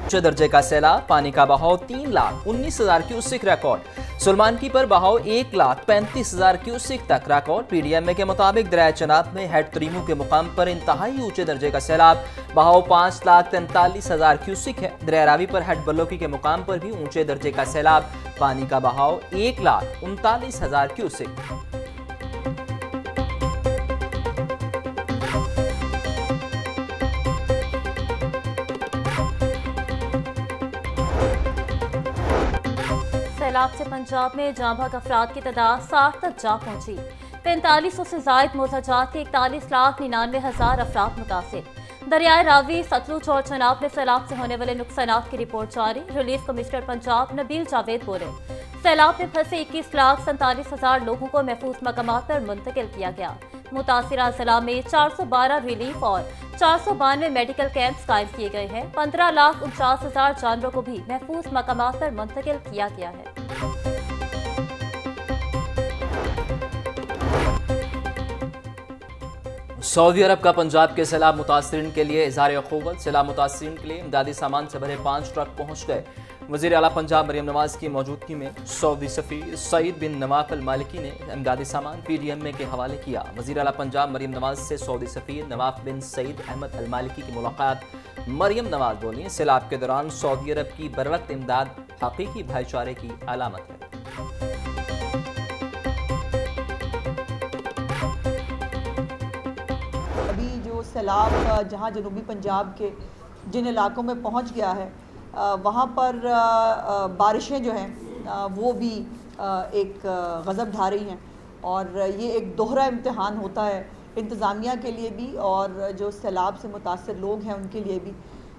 ऊंचे दर्जे का सैलाब, पानी का बहाव 3,19,000 क्यूसेक रिकॉर्ड। सुलमानकी पर बहाव 1,35,000 क्यूसेक तक रिकॉर्ड। पीडीएमए के मुताबिक दरिया चनाब में हेड तरीमू के मुकाम पर इंतहाई ऊंचे दर्जे का सैलाब, बहाव 5,43,000 क्यूसेक है। दरिया रावी पर हेड बल्लोकी के मुकाम पर भी ऊंचे दर्जे का सैलाब, पानी का बहाव 1,39,000 क्यूसेक। सैलाब से पंजाब में जाँ भाग अफराद की तादाद 60 तक जा पहुंची। 4500 से जायद मोहताजात के 41,99,000 अफराद मुतासिर। दरियाए रावी, सतलुज और चनाब में सैलाब से होने वाले नुकसानात की रिपोर्ट जारी। रिलीफ कमिश्नर पंजाब नबील जावेद बोले, सैलाब में फंसे 21,47,000 लोगों को महफूज मकामात पर मुंतकिल किया गया। मुतासिरा जिला में 412 रिलीफ और 492 मेडिकल कैंप्स कायम किए गए हैं। 15,49,000 जानवरों को भी महफूज मकामात पर मुंतकिल किया गया है। सऊदी अरब का पंजाब के सैलाब मुतासरीन के लिए इज़हार अख़ुव्वत। सैलाब मुतासरीन के लिए इमदादी सामान से भरे 5 ट्रक पहुँच गए। वज़ीर आला पंजाब मरियम नवाज की मौजूदगी में सऊदी सफ़ीर सईद बिन नवाफ अल मालिकी ने इमदादी सामान पीडीएमए के हवाले किया। वज़ीर आला पंजाब मरियम नवाज से सऊदी सफ़ीर नवाफ बिन सईद अहमद अल मालिकी की मुलाकात। मरियम नवाज बोली, सैलाब के दौरान सऊदी अरब की बरवक्त इमदाद हकीकी भाईचारे की अलामत है। अभी जो सैलाब जहाँ जनूबी पंजाब के जिन इलाकों में पहुँच गया है, वहाँ पर बारिशें जो हैं वो भी एक गज़ब ढा रही हैं और ये एक दोहरा इम्तिहान होता है इंतज़ामिया के लिए भी और जो सैलाब से मुतासर लोग हैं उनके लिए भी,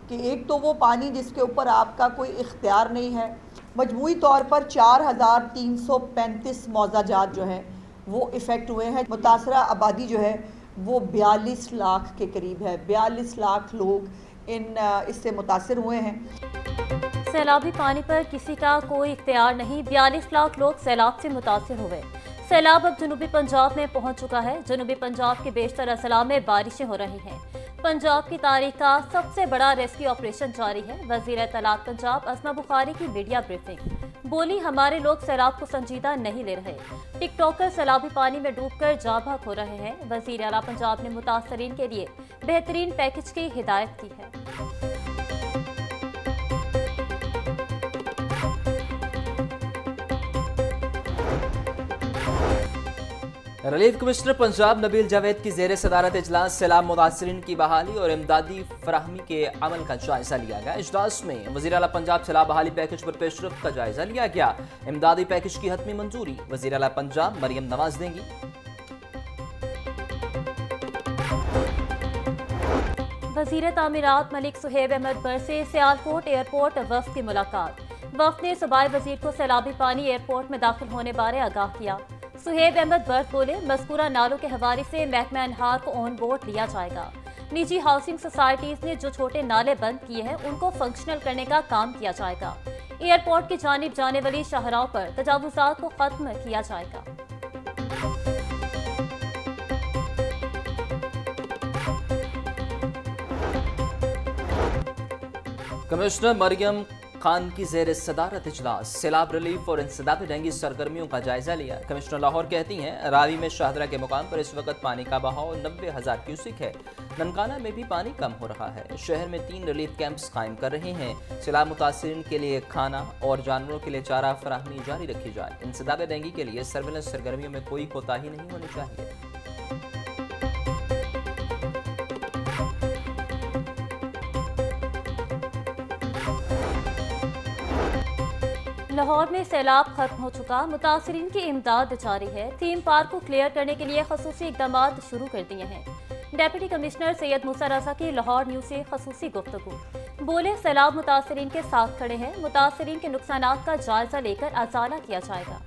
कि एक तो वो पानी जिसके ऊपर आपका कोई इख्तियार नहीं है। मजमूई तौर पर 4,335 मौज़ाजात जो हैं वो इफ़ेक्ट हुए हैं। मुतासरा आबादी जो है वो 42 लाख के करीब है। 42 लाख लोग इससे मुतासर हुए हैं। सैलाबी पानी पर किसी का कोई इख्तियार नहीं, 42 लाख लोग सैलाब से मुतासर हुए। सैलाब अब जनूबी पंजाब में पहुंच चुका है। जनूबी पंजाब के बेशतर अजला में बारिशें हो रही हैं। पंजाब की तारीख का सबसे बड़ा रेस्क्यू ऑपरेशन जारी है। वज़ीर तलाक़ पंजाब अस्मा बुखारी की मीडिया ब्रीफिंग। बोली, हमारे लोग सैलाब को संजीदा नहीं ले रहे। टिकटॉकर सैलाबी पानी में डूबकर जाँ भाग हो रहे हैं। वज़ीर आला पंजाब ने मुतासरीन के लिए बेहतरीन पैकेज की हिदायत की है। रिलीफ कमिश्नर पंजाब नबील जावेद की ज़ेर सदारत इजलास सैलाब मुतासरीन की बहाली और इमदादी फराहमी के अमल का जायजा लिया गया। इजलास में वज़ीर आला पंजाब सैलाब बहाली पैकेज पर पेशरफ्त का जायजा लिया गया। इमदादी पैकेज की हतमी मंजूरी वज़ीर आला पंजाब मरियम नवाज देंगी। वज़ीर तामीरात मलिक सुहेब अहमद बर से सियालकोट एयरपोर्ट वफ़द की मुलाकात। वफ़द ने सूबाई वज़ीर को सैलाबी पानी एयरपोर्ट में दाखिल होने बारे आगाह किया। सुहेब अहमद बर्द बोले, मज़कूरा नालों के हवाले से महकमा अनहार को ऑन बोर्ड लिया जाएगा। निजी हाउसिंग सोसाइटीज़ ने जो छोटे नाले बंद किए हैं उनको फंक्शनल करने का काम किया जाएगा। एयरपोर्ट की जानिब जाने वाली शाहराहों पर तजावुज़ात को ख़त्म किया जाएगा। कमिश्नर मरियम खान की ज़ेर सदारत इजलास सैलाब रिलीफ और इंसदाद डेंगू सरगर्मियों का जायजा लिया। कमिश्नर लाहौर कहती हैं, रावी में शाहदरा के मुकाम पर इस वक्त पानी का बहाव 90,000 क्यूसिक है। ननकाना में भी पानी कम हो रहा है। शहर में 3 रिलीफ कैंप्स कायम कर रहे हैं। सैलाब मुतासरीन के लिए खाना और जानवरों के लिए चारा फराहमी जारी रखी जाए। इंसदाद डेंगू के लिए सर्विलेंस सरगर्मियों में कोई कोताही नहीं होनी चाहिए। लाहौर में सैलाब खत्म हो चुका, मुतासरीन की इमदाद जारी है। थीम पार्क को क्लियर करने के लिए खसूसी इकदाम शुरू कर दिए हैं। डेप्यूटी कमिश्नर सैयद मूसा रज़ा की लाहौर न्यूज़ से खसूसी गुफ्तगू। बोले, सैलाब मुतासरीन के साथ खड़े हैं। मुतासरीन के नुकसानात का जायजा लेकर अजाला किया जाएगा।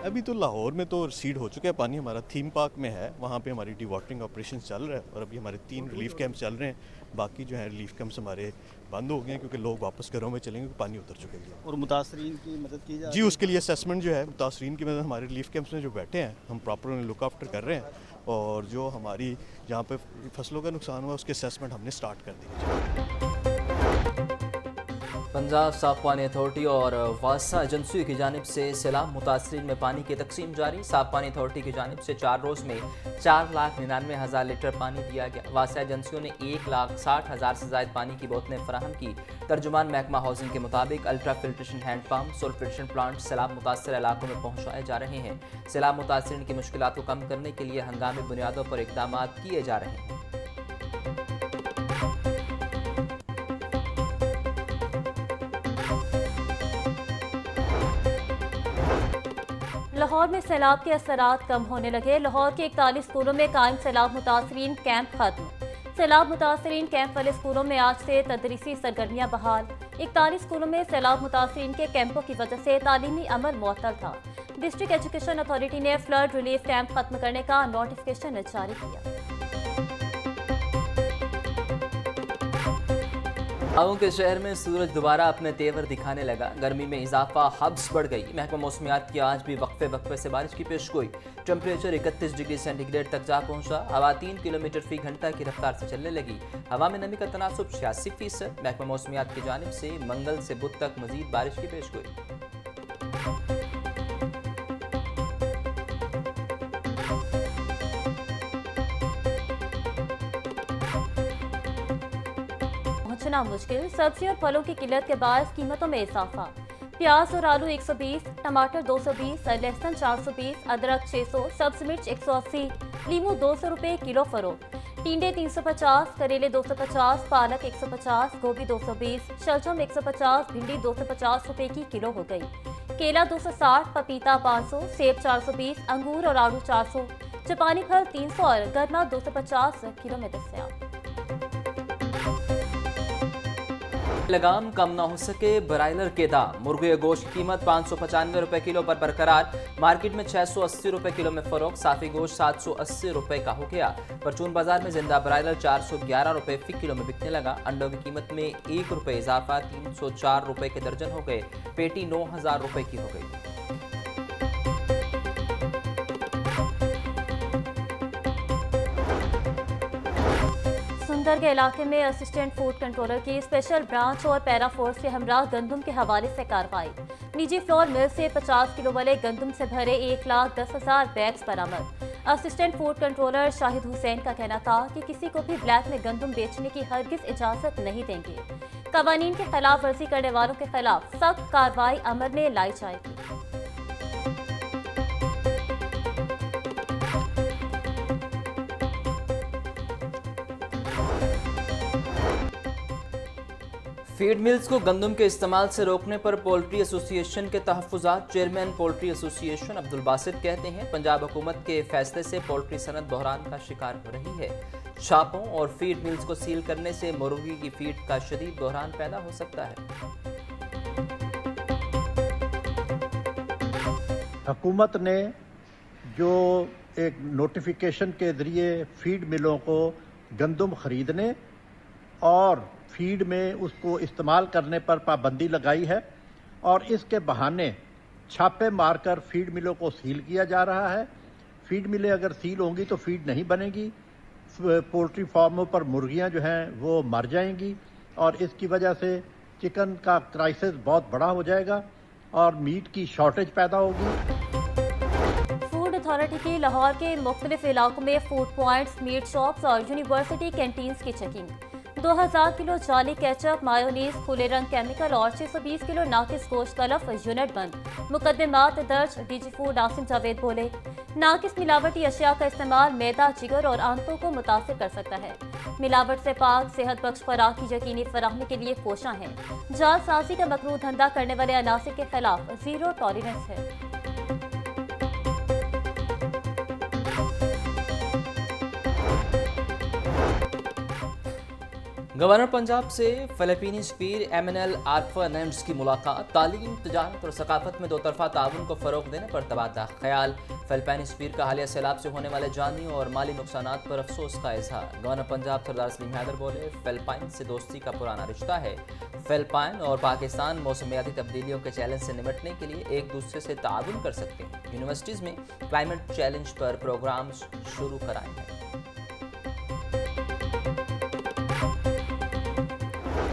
अभी तो लाहौर में तो सीड हो चुका है पानी, हमारा थीम पार्क में है, वहाँ पे हमारी डिवाटरिंग ऑपरेशन चल रहा है और अभी हमारे 3 रिलीफ कैंप चल रहे हैं। बाकी जो है रिलीफ कैंप्स हमारे बंद हो गए हैं क्योंकि लोग वापस घरों में चलेंगे, पानी उतर चुके हैं। और मुतासरीन की मदद की जा जी, उसके लिए असेसमेंट जो है मुतासरीन की मदद हमारे रिलीफ कैंप्स में जो बैठे हैं हम प्रॉपर उन्हें लुक आफ्टर कर रहे हैं और जो हमारी जहाँ पे फसलों का नुकसान हुआ उसके असेसमेंट हमने स्टार्ट कर दी। पंजाब साफ पानी अथॉरिटी और वासा एजेंसी की जानिब से सैलाब मुतासरीन में पानी की तकसीम जारी। साफ पानी अथॉरिटी की जानिब से 4 रोज़ में 4,99,000 लीटर पानी दिया गया। वासा एजेंसियों ने 1,60,000 से ज़ायद पानी की बोतलें फराहम की। तर्जुमान महकमा हाउसिंग के मुताबिक अल्ट्रा फिल्ट्रेशन हैंडपम्प सोल फिल्ट्रेशन प्लांट सैलाब मुतासर इलाकों में पहुँचाए जा रहे हैं। सैलाब मुतासरीन की मुश्किलात को कम करने के लिए हंगामी बुनियादों पर इक़दाम किए जा रहे हैं। लाहौर में सैलाब के असरात कम होने लगे। लाहौर के 41 स्कूलों में कायम सैलाब मुतासरीन कैंप खत्म। सैलाब मुतासरीन कैंप वाले स्कूलों में आज से तदरीसी सरगर्मियां बहाल। 41 स्कूलों में सैलाब मुतासरीन के कैंपों की वजह से तालीमी अमल मुअत्तल था। डिस्ट्रिक्ट एजुकेशन अथॉरिटी ने फ्लड रिलीफ कैंप खत्म करने का नोटिफिकेशन जारी किया। हवाओं के शहर में सूरज दोबारा अपने तेवर दिखाने लगा। गर्मी में इजाफा, हब्स बढ़ गई। महकमा मौसमियात की आज भी वक्फे वक्फे से बारिश की पेशगोई। टेम्परेचर 31 डिग्री सेंटीग्रेड तक जा पहुंचा। हवा 3 किलोमीटर फी घंटा की रफ्तार से चलने लगी। हवा में नमी का तनासुब 86%। महकमा मौसमियात की जानिब से मंगल से बुध तक मजीद बारिश की पेशगोई। पहुंचना मुश्किल। सब्जी और फलों की किल्लत के बाद कीमतों में इजाफा। प्याज और आलू 120, टमाटर 220, लहसुन 420, अदरक 600, सब्ज मिर्च 180, लीमू 200 रुपए किलो फरोख्त। टिंडे 350, करेले 250, पालक 150, गोभी 220, शलजम 150, भिंडी 250 रुपए की किलो हो गई। केला 260, पपीता 500, सेब 420, अंगूर और आड़ू 400, जापानी फल 300 और गरमा 250 किलो में दस्तयाब। लगाम कम ना हो सके ब्रायलर के दाम। मुर्गे गोश्त की कीमत 595 रुपए किलो पर बरकरार। मार्केट में 680 रुपए किलो में फरोख्त। साफी गोश्त 780 रुपए का हो गया। परचून बाजार में जिंदा ब्रायलर 411 रुपए फी किलो में बिकने लगा। अंडों की कीमत में 1 रुपए इजाफा 304 रुपए के दर्जन हो गए। पेटी 9,000 रुपए की हो गई। सुंदर के इलाके में असिस्टेंट फूड कंट्रोलर की स्पेशल ब्रांच और पैरा फोर्स के हमरा गंदम के हवाले से कार्रवाई। निजी फ्लोर मिल से 50 किलो वाले गंदम से भरे 1,10,000 बैग्स बरामद। Assistant food controller Shahid Hussain का कहना था कि किसी को भी ब्लैक में गंदम बेचने की हरगिज इजाजत नहीं देंगे। कवानीन की खिलाफ वर्जी करने वालों के खिलाफ सख्त कार्रवाई अमल में लाई जाएगी। फीड मिल्स को गंदम के इस्तेमाल से रोकने पर पोल्ट्री एसोसिएशन के तहफ़्फ़ुज़ात chairman poultry association Abdul Basit कहते हैं पंजाब हुकूमत के फैसले से पोल्ट्री सनत बहरान का शिकार हो रही है। छापों और फीड मिल्स को सील करने से मुर्गी की फीड का शदीद बहरान पैदा हो सकता है। हुकूमत ने जो एक नोटिफिकेशन के ज़रिए फीड मिलों को गंदम ख़रीदने और फीड में उसको इस्तेमाल करने पर पाबंदी लगाई है और इसके बहाने छापे मारकर फीड मिलों को सील किया जा रहा है। फीड मिलें अगर सील होंगी तो फीड नहीं बनेगी, पोल्ट्री फार्मों पर मुर्गियां जो हैं वो मर जाएंगी और इसकी वजह से चिकन का क्राइसिस बहुत बड़ा हो जाएगा और मीट की शॉर्टेज पैदा होगी। फूड अथॉरिटी की लाहौर के मुख्तलिफ इलाकों में फूड पॉइंट्स, मीट शॉप्स और यूनिवर्सिटी कैंटीन्स की चेकिंग। 2000 किलो जाली केचप, मायोनीज, खुले रंग केमिकल और 620 किलो नाकिस गोश्त तलफ, यूनिट बंद। मुकदमात दर्ज। डीजी फूड आसिम जावेद बोले, नाकिस मिलावटी अशिया का इस्तेमाल मैदा, जिगर और आंतों को मुतासिर कर सकता है। मिलावट से पाक सेहत बख्श खुराक की यकीनी फराहमी के लिए कोशां है। जालसाजी का मकरूह धंधा करने वाले अनासिर के खिलाफ जीरो टॉलरेंस है। गवर्नर पंजाब से फिलिपीनी सफीर एमएनएल आर्फानेंड्स की मुलाकात, तालीम, तजारत और सकाफत में दो तरफा ताउन को फ़रोग देने पर तबादला ख्याल। फिलिपीनी सफीर का हालिया सैलाब से होने वाले जानी और माली नुकसानात पर अफसोस का इजहार। गवर्नर पंजाब सरदार सलीम हैदर बोले, फिलिपाइन से दोस्ती का पुराना रिश्ता है। फिलिपाइन और पाकिस्तान मौसमियाती तब्दीलियों के चैलेंज से निपटने के लिए एक दूसरे से ताउन कर सकते हैं। यूनिवर्सिटीज़ में क्लाइमेट चैलेंज पर प्रोग्राम शुरू कराए हैं।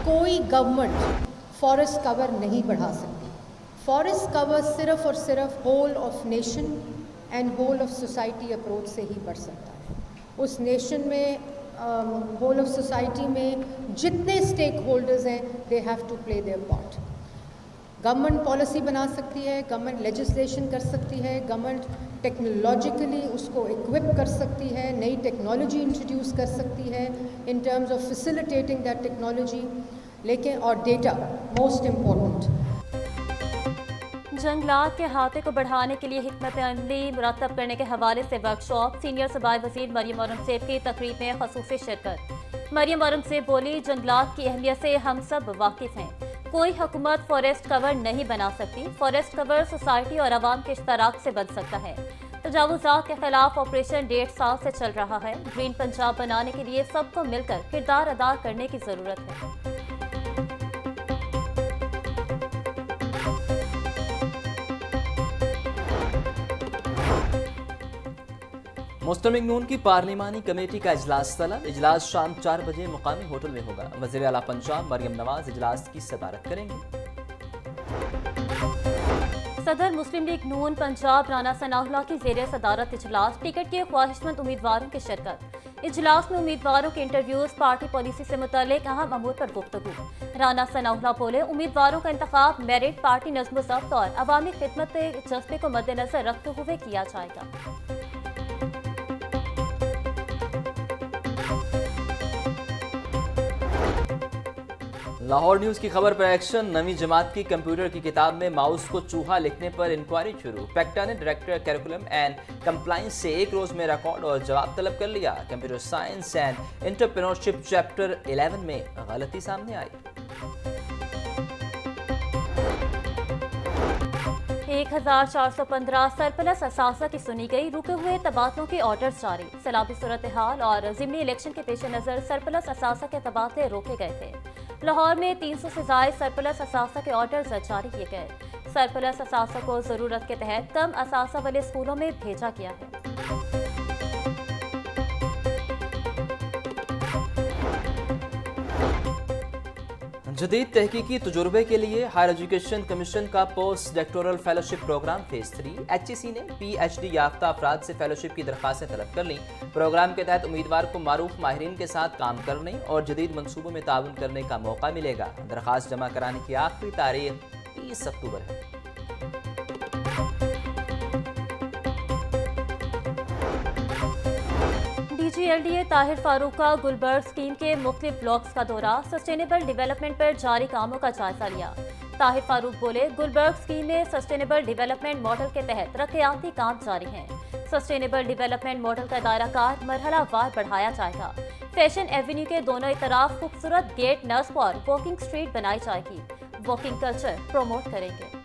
कोई गवर्नमेंट फॉरेस्ट कवर नहीं बढ़ा सकती। फॉरेस्ट कवर सिर्फ और सिर्फ whole of nation and whole of society approach से ही बढ़ सकता है। उस नेशन में होल ऑफ सोसाइटी में जितने स्टेक होल्डर्स हैं, they have to play their part. Government policy बना सकती है, गवर्नमेंट लेजिस्लेशन कर सकती है, गवर्नमेंट टेक्नोलॉजिकली उसको इक्विप कर सकती है, नई टेक्नोलॉजी इंट्रोड्यूस कर सकती है in terms of facilitating that technology, लेकिन और डेटा मोस्ट इम्पोर्टेंट। जंगलात के अहाते को बढ़ाने के लिए हिकमत अमली मुरतब करने के हवाले से वर्कशॉप। सीनियर सूबाई वज़ीर मरियम औरंगज़ेब की तकरीब में ख़ुसूसी शिरकत। मरियम औरंगज़ेब बोली, जंगलात की अहमियत से हम सब वाकिफ़ हैं। कोई हुकूमत फॉरेस्ट कवर नहीं बना सकती। फॉरेस्ट कवर सोसाइटी और आवाम के इश्तराक से बन सकता है। तजावुज़ात के खिलाफ ऑपरेशन 1.5 साल से चल रहा है। ग्रीन पंजाब बनाने के लिए सबको मिलकर किरदार अदा करने की ज़रूरत है। मुस्लिम लीग नून की पार्लिमानी कमेटी का इजलास तलब। इजलास शाम 4 बजे मुकामी होटल में होगा। वज़ीर आला पंजाब मरियम नवाज इजलास की सदारत करेंगे। सदर मुस्लिम लीग नून पंजाब राना सनाउल्लाह की ज़ेर सदारत इजलास। टिकट के ख्वाहिशमंद उम्मीदवारों की शिरकत। इजलास में उम्मीदवारों के इंटरव्यूज, पार्टी पॉलिसी से मुतल्लिक अहम अमूर पर गुफ्तगू। राना सनाउल्लाह बोले, उम्मीदवारों का इंतखाब मेरिट, पार्टी नज़्म ज़ब्त और अवामी खिदमत के जज्बे को मद्देनजर रखते हुए किया जाएगा। लाहौर न्यूज़ की खबर पर एक्शन। नवीं जमात की कंप्यूटर की किताब में माउस को चूहा लिखने पर इंक्वायरी शुरू। पैक्टा ने डायरेक्टर कैरिकुलम एंड कंप्लाइंस से 1 रोज में रिकॉर्ड और जवाब तलब कर लिया। Computer science and entrepreneurship chapter 11 में गलती सामने आई। 1415 सरप्लस असासा की सुनी गई। रुके हुए तबादलों के ऑर्डर्स जारी। सैलाबी सूरत हाल और ज़िमनी इलेक्शन के पेश नज़र सरप्लस असासा के तबादले रोके गए थे। लाहौर में 300 से ज़ायद सरप्लस असासा के ऑर्डर्स जारी किए गए। सरप्लस असासा को ज़रूरत के तहत कम असासा वाले स्कूलों में भेजा गया है। जदीद तहकीकी तजुर्बे के लिए हायर एजुकेशन कमीशन का post doctoral fellowship programme phase 3। HEC ने PhD याफ्ता अफराद से फेलोशिप की दरख्वास्तें तलब कर लीं। प्रोग्राम के तहत उम्मीदवार को मारूफ माहिरीन के साथ काम करने और जदीद मनसूबों में ताउन करने का मौका मिलेगा। दरख्वास्त जमा कराने की आखिरी तारीख 30 अक्टूबर है। DGLDA ताहिर फारूक का गुलबर्ग स्कीम के मुख्तलिफ ब्लॉक्स का दौरा। सस्टेनेबल डेवलपमेंट पर जारी कामों का जायजा लिया। ताहिर फारूक बोले, गुलबर्ग स्कीम में सस्टेनेबल डेवलपमेंट मॉडल के तहत तरक्याती काम जारी हैं। सस्टेनेबल डेवलपमेंट मॉडल का दायरा कार मरहलावार बढ़ाया जाएगा। फैशन एवेन्यू के दोनों तरफ खूबसूरत गेट नस्ब और वॉकिंग स्ट्रीट बनाई जाएगी। वॉकिंग कल्चर प्रमोट करेंगे।